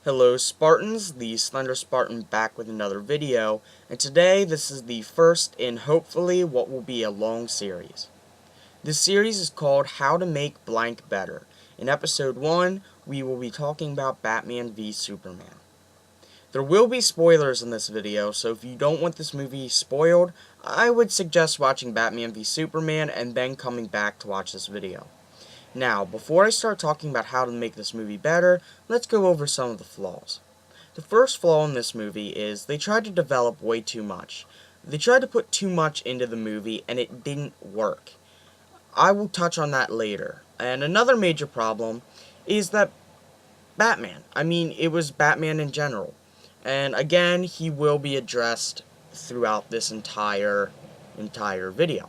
Hello Spartans, the Slender Spartan back with another video, and today this is the first in hopefully what will be a long series. This series is called How to Make Blank Better. In episode 1, we will be talking about Batman v Superman. There will be spoilers in this video, so if you don't want this movie spoiled, I would suggest watching Batman v Superman and then coming back to watch this video. Now, before I start talking about how to make this movie better, let's go over some of the flaws. The first flaw in this movie is they tried to develop way too much. They tried to put too much into the movie and it didn't work. I will touch on that later. And another major problem is that it was Batman in general. And again, he will be addressed throughout this entire video.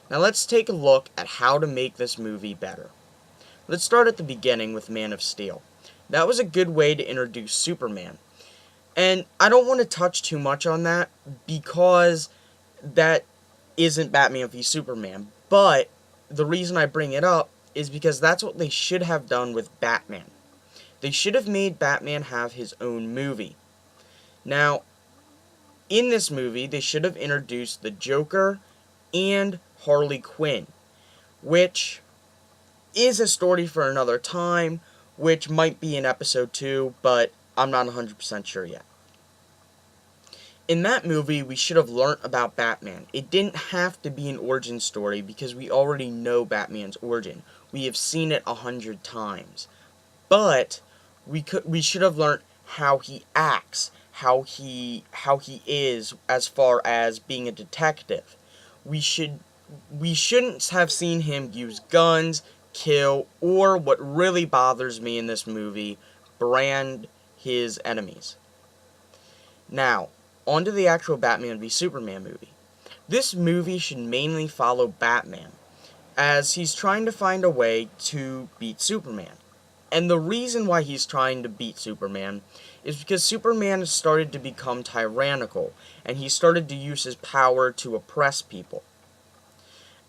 Now let's take a look at how to make this movie better. Let's start at the beginning with Man of Steel. That was a good way to introduce Superman. And I don't want to touch too much on that because that isn't Batman v Superman. But the reason I bring it up is because that's what they should have done with Batman. They should have made Batman have his own movie. Now, in this movie, they should have introduced the Joker and Harley Quinn, which is a story for another time, which might be in episode 2, but I'm not 100% sure yet. In that movie, we should have learnt about Batman. It didn't have to be an origin story because we already know Batman's origin. We have seen it 100 times. But we should have learnt how he acts, how he is as far as being a detective. We shouldn't have seen him use guns, kill, or what really bothers me in this movie, brand his enemies. Now, on to the actual Batman v Superman movie. This movie should mainly follow Batman, as he's trying to find a way to beat Superman. And the reason why he's trying to beat Superman is because Superman has started to become tyrannical, and he started to use his power to oppress people.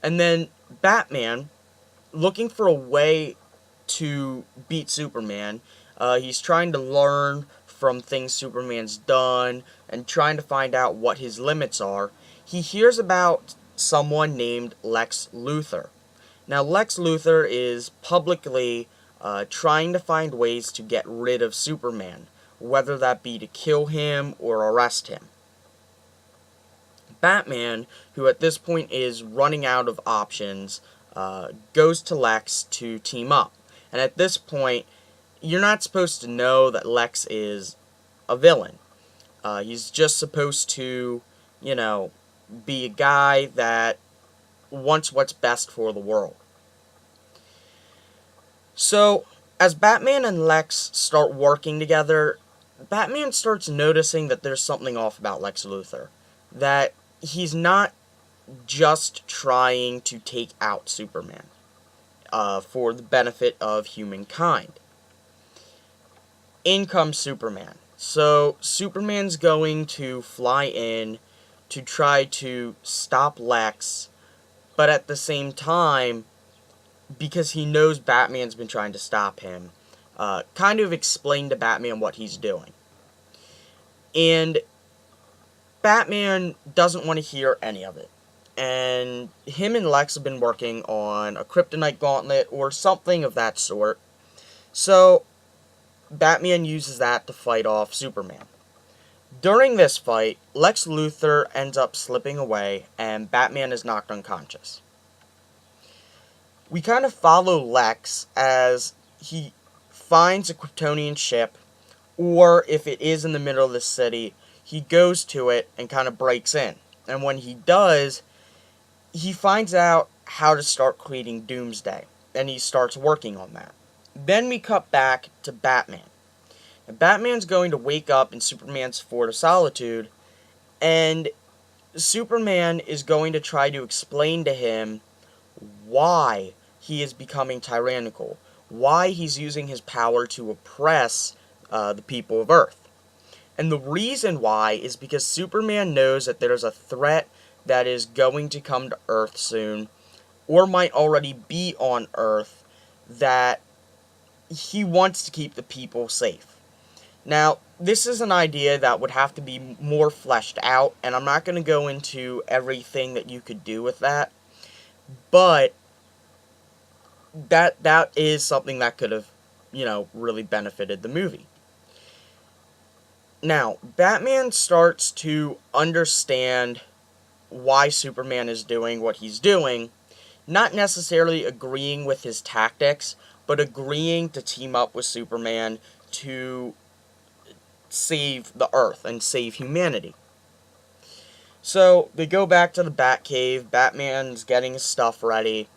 And then Batman, looking for a way to beat Superman, he's trying to learn from things Superman's done and trying to find out what his limits are. He hears about someone named Lex Luthor. Now, Lex Luthor is publicly trying to find ways to get rid of Superman, whether that be to kill him or arrest him. Batman, who at this point is running out of options, goes to Lex to team up. And at this point, you're not supposed to know that Lex is a villain. He's just supposed to, be a guy that wants what's best for the world. So, as Batman and Lex start working together, Batman starts noticing that there's something off about Lex Luthor. That he's not just trying to take out Superman for the benefit of humankind. In comes Superman. So Superman's going to fly in to try to stop Lex, but at the same time, because he knows Batman's been trying to stop him, kind of explain to Batman what he's doing. And Batman doesn't want to hear any of it. And him and Lex have been working on a kryptonite gauntlet or something of that sort. So, Batman uses that to fight off Superman. During this fight, Lex Luthor ends up slipping away and Batman is knocked unconscious. We kind of follow Lex as he finds a Kryptonian ship, or if it is in the middle of the city, he goes to it and kind of breaks in. And when he does, he finds out how to start creating Doomsday. And he starts working on that. Then we cut back to Batman. And Batman's going to wake up in Superman's Fort of Solitude. And Superman is going to try to explain to him why he is becoming tyrannical. Why he's using his power to oppress the people of Earth. And the reason why is because Superman knows that there's a threat that is going to come to Earth soon, or might already be on Earth, that he wants to keep the people safe. Now, this is an idea that would have to be more fleshed out, and I'm not going to go into everything that you could do with that, but that is something that could have, really benefited the movie. Now, Batman starts to understand why Superman is doing what he's doing, not necessarily agreeing with his tactics, but agreeing to team up with Superman to save the Earth and save humanity. So, they go back to the Batcave, Batman's getting his stuff ready,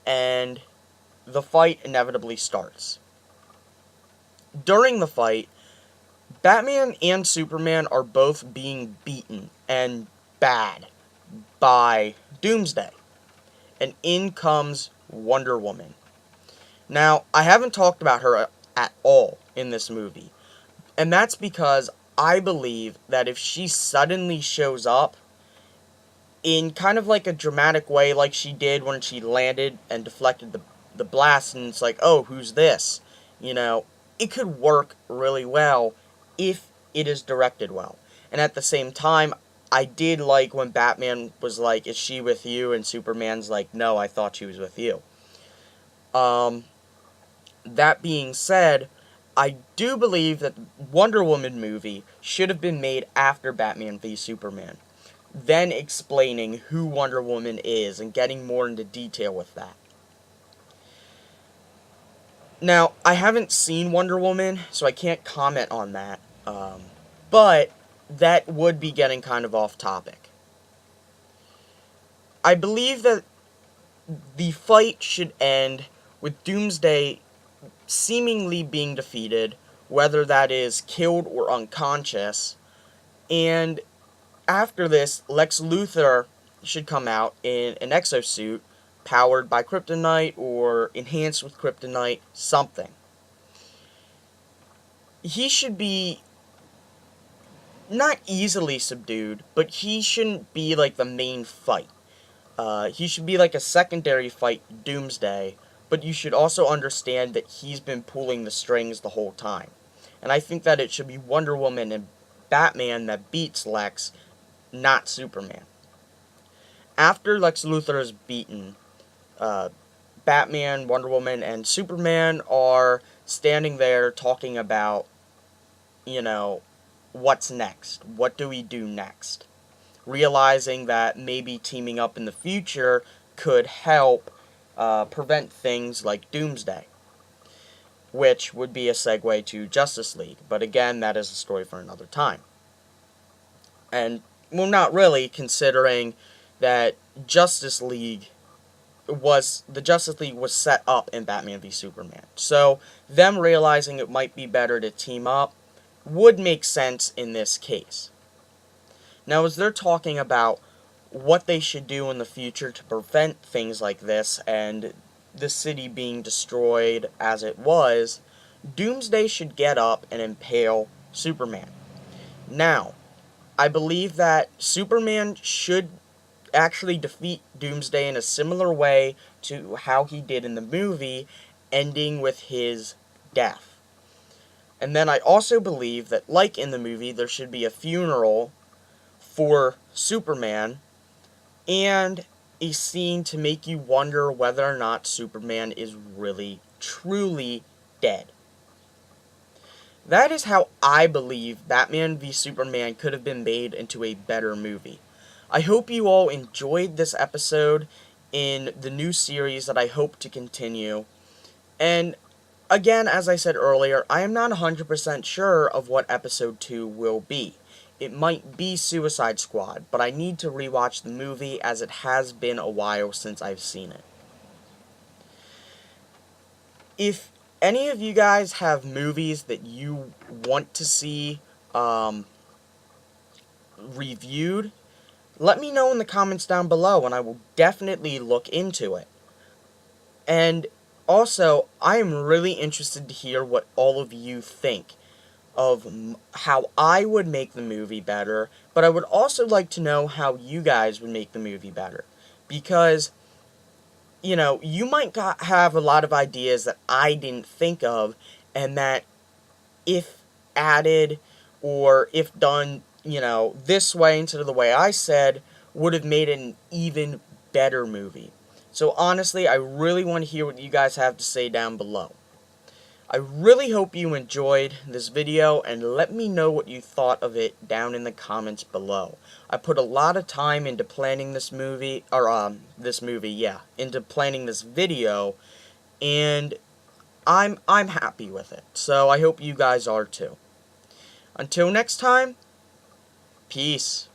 and the fight inevitably starts. During the fight, Batman and Superman are both being beaten and bad by Doomsday. And in comes Wonder Woman. Now, I haven't talked about her at all in this movie. And that's because I believe that if she suddenly shows up in kind of like a dramatic way, like she did when she landed and deflected the blast, and it's like, oh, who's this? It could work really well if it is directed well. And at the same time, I did like when Batman was like, is she with you? And Superman's like, no, I thought she was with you. That being said, I do believe that the Wonder Woman movie should have been made after Batman v Superman, then explaining who Wonder Woman is and getting more into detail with that. Now, I haven't seen Wonder Woman, so I can't comment on that, but that would be getting kind of off topic. I believe that the fight should end with Doomsday seemingly being defeated, whether that is killed or unconscious, and after this, Lex Luthor should come out in an exosuit powered by kryptonite or enhanced with kryptonite, something. He should be not easily subdued, but he shouldn't be like the main fight. He should be like a secondary fight, Doomsday, but you should also understand that he's been pulling the strings the whole time. And I think that it should be Wonder Woman and Batman that beats Lex, not Superman. After Lex Luthor is beaten, Batman, Wonder Woman, and Superman are standing there talking about, what's next? What do we do next? Realizing that maybe teaming up in the future could help prevent things like Doomsday, which would be a segue to Justice League. But again, that is a story for another time. And, well, not really, considering that the Justice League was set up in Batman v Superman. So, them realizing it might be better to team up would make sense in this case. Now, as they're talking about what they should do in the future to prevent things like this and the city being destroyed as it was, Doomsday should get up and impale Superman. Now, I believe that Superman should actually defeat Doomsday in a similar way to how he did in the movie, ending with his death. And then I also believe that, like in the movie, there should be a funeral for Superman and a scene to make you wonder whether or not Superman is really, truly dead. That is how I believe Batman v Superman could have been made into a better movie. I hope you all enjoyed this episode in the new series that I hope to continue. And again, as I said earlier, I am not 100% sure of what episode 2 will be. It might be Suicide Squad, but I need to rewatch the movie as it has been a while since I've seen it. If any of you guys have movies that you want to see reviewed, let me know in the comments down below and I will definitely look into it. And also, I am really interested to hear what all of you think of how I would make the movie better, but I would also like to know how you guys would make the movie better. Because, you might have a lot of ideas that I didn't think of, and that if added, or if done, this way instead of the way I said, would have made an even better movie. So honestly, I really want to hear what you guys have to say down below. I really hope you enjoyed this video, and let me know what you thought of it down in the comments below. I put a lot of time into planning this movie, into planning this video, and I'm happy with it. So I hope you guys are too. Until next time, peace.